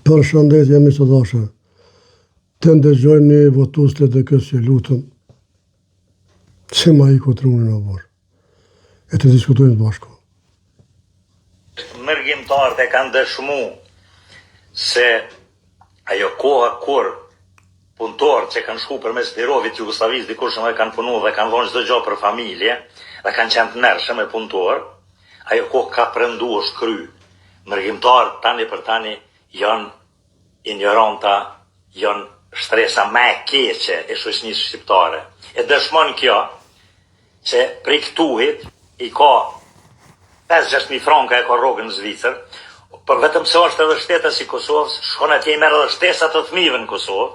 Përshëndetje mi të dashë. Të ndëgjojmë një votus të DK-s që lutëm që ma i kotrunin në borë. E të diskutojmë bashko. Mërgjimtarët e kanë dëshmu se ajo koha kur punëtorët që kanë shku për mes Tirovit Jugoslavis dikush që kanë punu dhe kanë dhonë çdo gjë për familje dhe kanë qenë të ndershëm me punëtor, ajo kohë ka prëndu është kry. Mërgjimtarët tani për tani janë ignoranta, janë shtresa më e keqe e shoqënisë shqiptare. E dëshmon kjo që prej këtuhit i ka 5-6.000 franka e ka rrogën në Zvicër, për vetëm se është edhe shtetas i Kosovës, shkon atje i merr edhe shtesat të fëmijëve në Kosovë.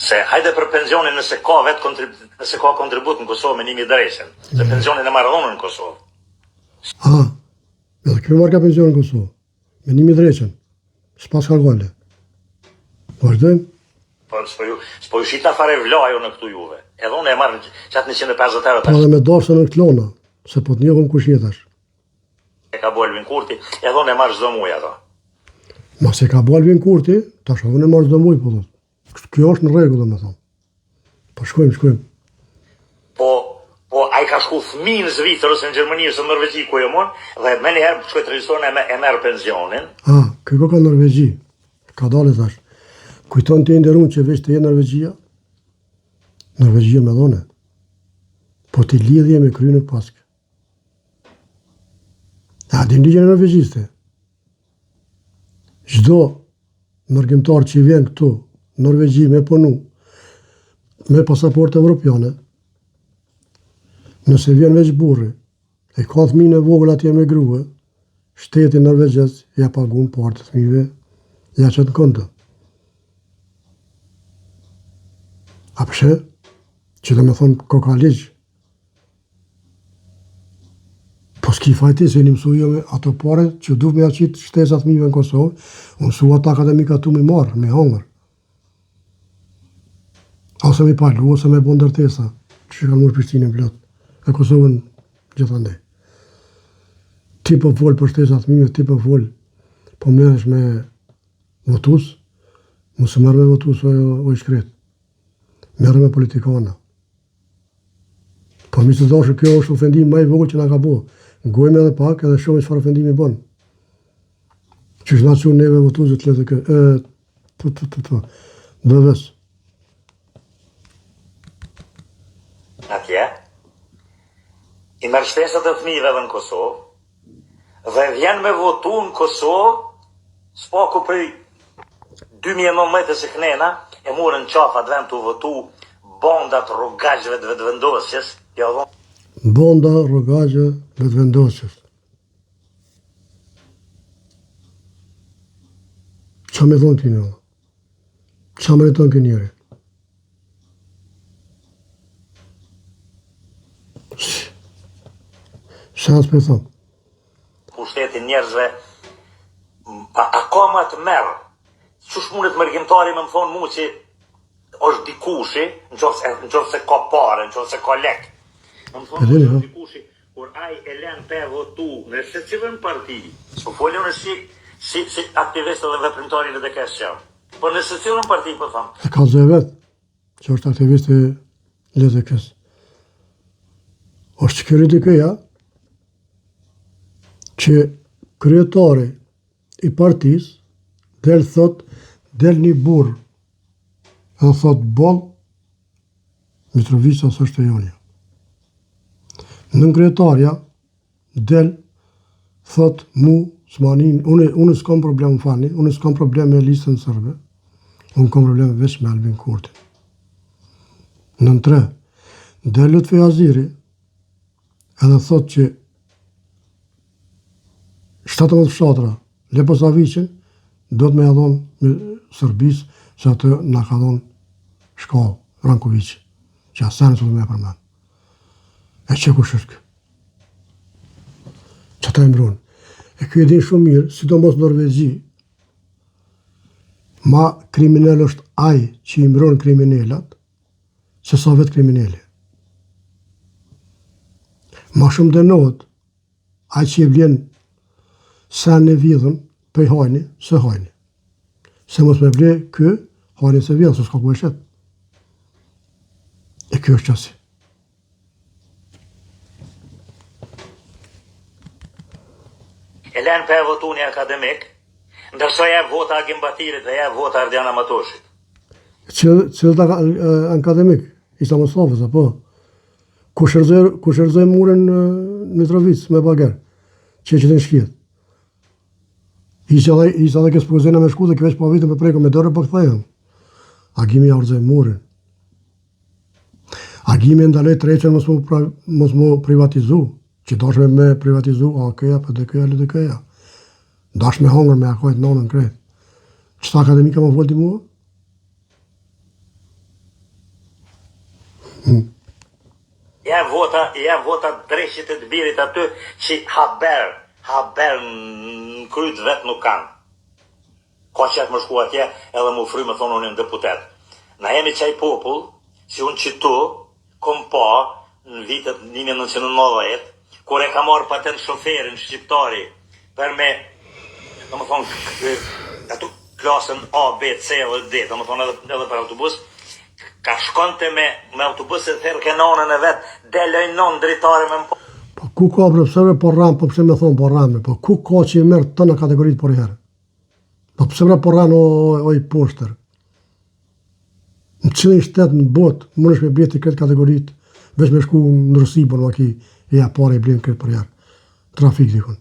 Se hajde për pensionin nëse ka nëse ka kontribut në Kosovë me 1.000 drejshen, se pensionin e Maradonën në Kosovë. Edhe kjo marrë ka pensionin në Kosovë, me 1.000 drejshen, s'pas ka gale. Vazhdojmë? S'po ju shita fare vlajo në këtu juve. Edhe unë e marrë qatë 150 euro. Pa dhe me dorëse në klona, se po të njohëm kush jetash. E ka bo Albin Kurti, edhe unë e marrë çdo muaj ato. Ma se ka bo Albin Kurti, tash unë e marrë çdo muaj, po thot. Kjo është në rregull, domethënë. Po shkojmë. Po ai ka shku fëmijë në Zvicër ose në Gjermani ose në Norvegji ku e mon, dhe më një herë shkoi të regjistrojnë e merr pensionin. Kjo ka Norvegji. Ka dalë tash. Kujton të nderun që veç të jetë Norvegjia? Norvegjia me dhone. Po ti lidhje me krye në paskë. Din ligjën e norvegjiste. Çdo mërgjimtar që vjen këtu, Norvegji me punu, me pasaportë evropiane, nëse vjen veç burri, e ka fëmijën e vogël atje me grua, shteti norvegjes ja pagun partë të fëmijëve, ja çet konto. A përshë, që dhe me thonë ka ligj. Po s'ki fajti se një mësu jo me ato pare që du me aqit shtesat fëmijëve në Kosovë, unë mësu ata akademika tu me marë, me hongër. Ose me palu, ose me bon ndërtesa, që kanë mërë Prishtinën plot, e Kosovën gjithandej. Ti po folë për shtesat fëmijëve, ti po folë, po merresh me votus, mos merr me votus o i shkret. Merre me politikana. Po mi të dashur, kjo është ofendim më i vogël që na ka bo. Ngojmë edhe pak edhe shohim çfarë ofendimi bën. Që na çon neve votuzët letë kë Dëvës. Atje i merr shtesat e fëmijëve në Kosovë dhe vjen me votu në Kosovë s'paku prej 2019 se kënena e morën qafat vend të votu bondat rrugaqëve të vetëvendosjes, Bonda rrugaqe vetëvendosjes. Qa me thonë ti në? Qa me thonë kënjëri? Shans me thonë? Pushtetin njerëzve akoma të merë. Qush mundet mërgjimtari me më thonë mu që është dikushi, në qoftë se ka pare, në qoftë se ka lek. Më thonë mu që është dikushi, kur aj e len për votu në se cilën parti, s'po folje në si aktivist dhe veprimtari në DK-s që. Po në se cilën parti, po thonë. E ka zë vetë, që është aktivist e DK-s. është që kërë DK-ja, që kryetari i partis del një burë edhe thot bon Mitrovica së është e jonja. Në kryetarja del thot mu s'manin, unë s'kam problem fani, unë s'kam problem me listën sërbe, unë kam problem veç me Albin Kurtin. Në 3 del Lutfi Aziri edhe thot që 17 fshatra Leposavicin do të me adhon me Sërbis që atë nga ka dhonë shkallë Rankovic, që asë të me e përmen. E që kush është kë? Që ta e mbronë. E kjo e din shumë mirë, sidomos Norvegji, ma kriminell është aj që i mbronë kriminellat, se sa vetë kriminelli. Ma shumë dënohet aj që i vlen sen në vidhën, për hajni, se hajni. Se mos me ble kë, halin se vjen, se s'ka ku e shet. E kjo është qasi. E len për e votuni akademik, ndërsa jep vota Agimbatirit dhe jep vota Ardiana Matoshit. Cilët akademik, Isa Mosovës, apo? Ku shërzoj murin në Mitrovic me bager, që të në shkjet. Isa dhe kësë pozena me shku dhe këveç pa vitën për preko me dore për këthejëm. Agimi ja urzoj murin. Agimi ndalej të reqen mos mu privatizu, që dashme me privatizu AKja për DK-ja, LDK-ja. Dash me hongër me akojt nonën krejt. Qëta akademika më volti mua? Ja vota dreshit e të birit aty që haber në kryt vetë nuk kanë. Ka qëtë më shku atje edhe më fry me thonë unë në deputet. Na jemi qaj popull, si unë që tu, kom pa në vitet 1990, kur e ka marrë patent shoferin shqiptari për me, do më thonë, ato klasën A, B, C dhe D, do më thonë edhe për autobus, ka shkonte me autobuset thërë ke nonën e vetë, deloj non dritare me më po. Po ku ka përseve po ram, po pëse me thonë po rame, po ku ka që i merë të në kategoritë por i herë? Po pëse bre po ram o i poshter? Në cilin shtetë në botë, më nëshme bjeti këtë kategoritë, veç me shku në Rusi, por në ki, ja pare i blinë këtë për jarë. Trafik, dikon.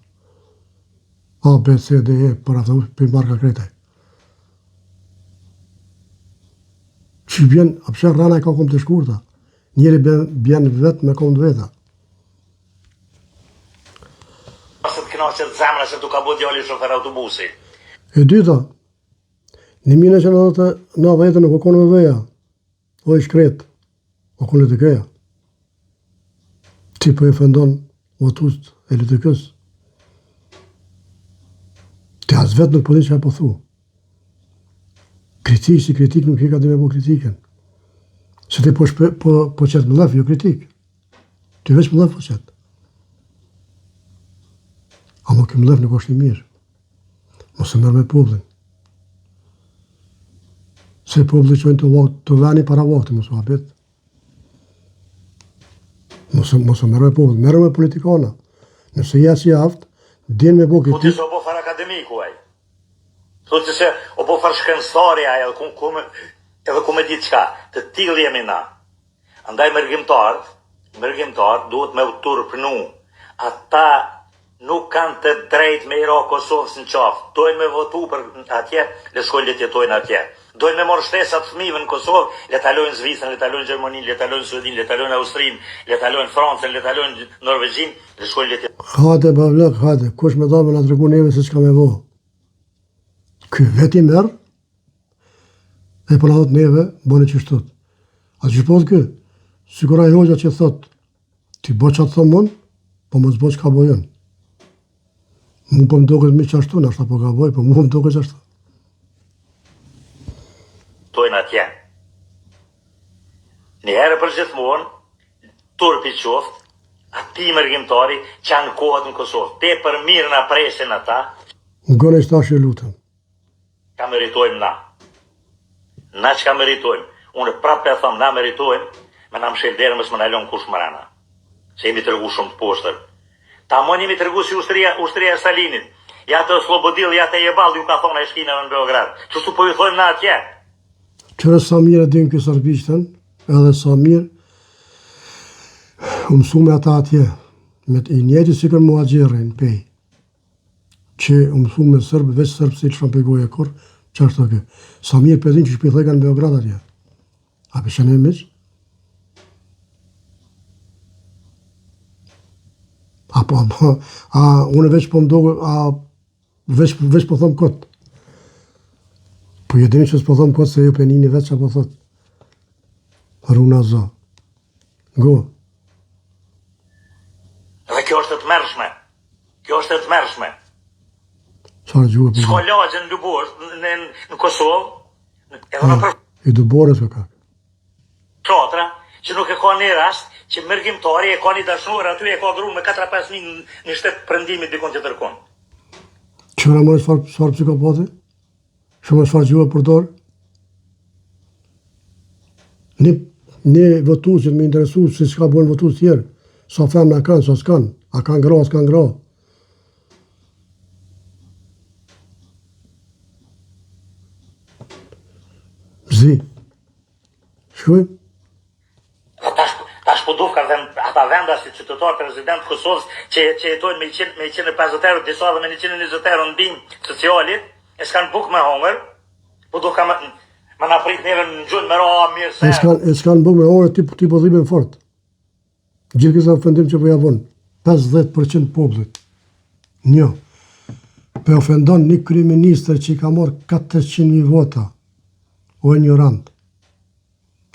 A, B, C, D, E, për autobus, për marka kretaj. Që bjen, a pëse rana e ka kom të shkurta. Njeri bjen vetë me kom të veta. Pasë të knaqët zemra se tu ka bo djali shofer autobusi. E dyta, në 1990 nuk o konë me veja, o i shkret, o konë LDK-ja. Ti për e fëndon votust e LDK-s. Ti as vetë nuk përdi që e po thu. Kritik si kritik nuk i ka dhe me po kritiken. Se ti po qëtë më lef, jo kritik. Ti veç më lef po qëtë. A më këmë lef nuk është i mirë. Mos e mërë me publin. Se publin qojnë të veni para vakti, mos u abet. Mos e mërë me publin, mërë me politikana. Nëse jesë i aftë, din me bo Po ti kritik. se o bo far akademiku aj. Thotë se o bo far shkenstari aj, edhe ku me ditë qka, të tilë jemi na. Andaj mërgjimtarë duhet me u turpnu. Ata nuk kanë të drejt me ira Kosovës në qafë. Dojnë me votu për atje, le shkojnë le tjetojnë atje. Dojnë me morë shtesat fëmijëve në Kosovë, le talojnë Zvicrën, le talojnë Gjermaninë, le talojnë Suedinë, le talojnë Austrinë, le talojnë Francën, le talojnë Norvegjinë, le shkojnë le tjetojnë. Hajde, bavlek, hajde, kush me dame nga tregu neve se qka me vo. Ky veti merë, e për në thot neve, boni që shtot. A që shpot kë? Sigura i hoxha që thot, ti bo që atë thonë mund, po mos bo që ka bojën. Mu po më doket mi që ashtu, në ashta po ka boj, po mu po më doket që ashtu. Tojnë atje. Njëherë për gjithmonë, turpi qoftë, ati mërgjimtari që ankohet në Kosovë. Te për mirë në presin ata, Ngone i shtash e lutëm. ka meritojmë na. Na që ka meritojmë. Unë prapë e thëmë, na meritojmë, me na më shelderë mësë më nalon kush mërana. Se jemi tërgu shumë të poshtër. Ta mon jemi tërgu si ushtria e Stalinit. Ja të Slobodil, ja të Jebal, ju ka thonë e shkinave në Beograd. Qështu po ju thojmë na atje? Qërë sa mirë e din kësë arbishtën, edhe sa mirë, u mësu me ata atje, me i njëti si kërë muajgjerin, pej, që u mësu me sërbë, veç sërbë si që shumë pegoj e kur, që është të kë. Sa mirë për din që shpithoj ka në Beograd atje. A për që në e miqë? Unë veç po më dogo, veç po thëmë këtë. Po ju dini që s'po thëmë këtë se ju penini veç që po thëtë. Runa za. Go. Dhe kjo është të mërshme. Kjo është të mërshme. Qarë gjuhë për Shko lagje në Lubor, në Kosovë, edhe në për i dubores o kak. Tratra, që nuk e ka një rast, që mërgjimtari e ka një dashnur, aty e ka dru me 4-5 një shtetë prëndimit dikon të tërkon. Qëra mërë farë psikopati? Shumë çfarë gjuhë përdor? Ne votuesit me interesu se çka bën votues tjerë, sa femna kanë, sa s'kan, a kanë gra, s'kan gra. Zi. Shkoj? Tash po duhet ata venda si qytetar prezident Kosovës që jetojnë me 150 euro, disa dhe me 120 euro ndihmë sociale, e s'kan buk me hongër, po duhet ka më na prit neve në gjun me ra mirë se. E s'kan buk me hongër ti po dhimbën fort. Gjithë kësa ofendim që po javon, 50% popullit. Një. Po ofendon një kryeministër që i ka marrë 400.000 vota, o ignorant.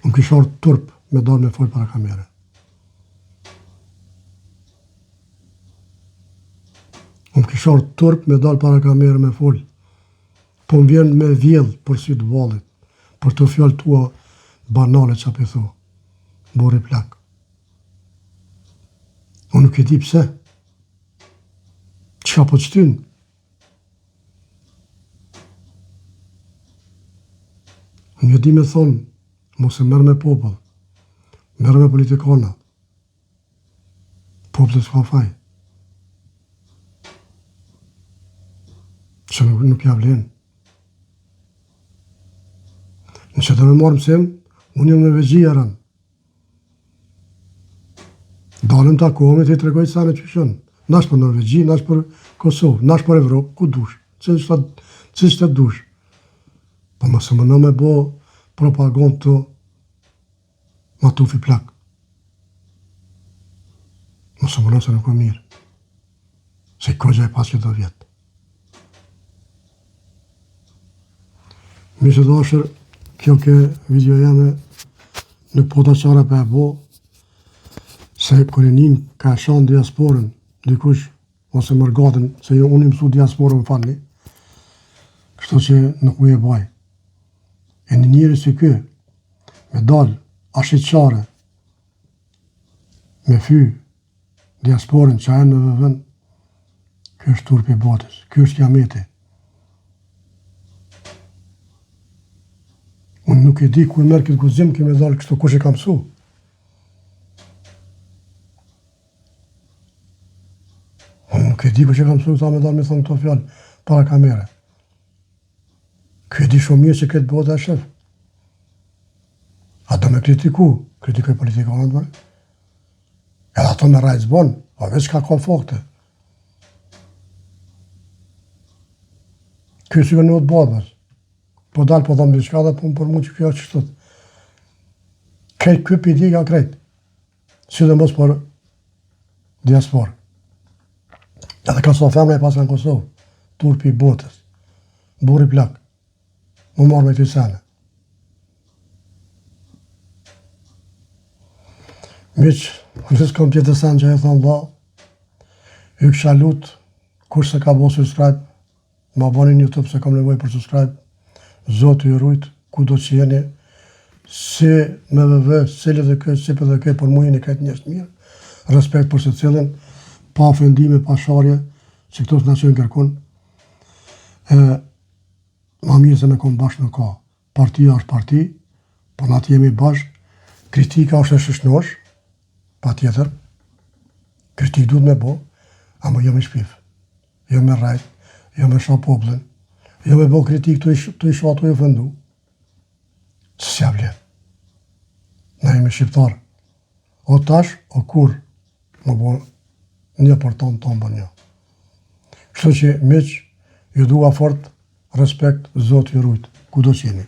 Unë kishar turp me dalë me folë para kamere. Unë kishar turp me dalë para kamere me folë. Po më vjen me vjedh për sy të vallit, për të fjallë tua banale që apë i thu. Bori plak. Unë nuk e di pse. Çka po qëtyn? Unë e di me thonë, mos e merë me popull, merë me politikona. Popullit s'ka faj. Që nuk ja vlen. Nëse të me marë mësim, unë jam me vegjia rënë. Dalëm të akohme të i tregoj sa në qëshën. Nash për Norvegji, nash për Kosovë, nash për Evropë, ku dush. Që të dush. Po mësë më në me bo propagandë të ma tufi plak. Mësë më në se nuk o mirë. Se i kogja e pas që do vjetë. Mi që dashër, kjo ke video jeme nuk po të qara për e bo, se Korenin ka shanë diasporën, dikush, ose mërgatën, se unë i mësu diasporën falni, kështu që nuk u e baj. E një njëri si kë, me dalë, ashitqare, me fy, diasporën që ajen në vëvën, kjo është turpi botës, kjo është kiameti. Unë nuk e di ku e merë këtë guzim, kime dalë kështu kush e kam mësu. Nuk e di ku që kam mësu, ta me dalë me thonë të fjallë para kamere. Kjo e di shumë mirë që këtë botë e shëf. A do me kritikoj politikanët bërë. Edhe ato me rajtë zbonë, a veç ka fakte. Kjo që në të badës. Po dalë po dhamë diçka dhe po më për mu që kjo që shtët. Krejt kjo për i ka krejt. Si dhe mos për diasporë. Edhe ka sa femre e pasë në Kosovë, turpi i botës, buri plak, më marrë me të sene. Miqë, kërës kom tjetë sen që e thonë dha, ju kësha lutë, kush se ka bo subscribe, ma bani një YouTube se kom nevoj për subscribe, Zotë ju rujtë, ku do që jeni, si me vëvë, cili dhe këtë, si për dhe këtë, për mu jeni këtë njështë mirë, respekt për se cilin, pa ofendime, pa sharje, që këto s'na qenë kërkun, ma mirë se me kom bashkë në ka. Partia është parti, po na të jemi bashkë, kritika është e shëshnosh, pa tjetër, kritik duhet me bo, a më jo me shpif, jo me rajt, jo me sha poplën, jo me bo kritik të i shatu i ofendu, që s'ja vlen. Na jemi shqiptarë, o tash, o kur, më bo një për tonë bë një. Kështu që, miq, ju dua fort, respekt, Zotë ju rujtë, ku do qeni.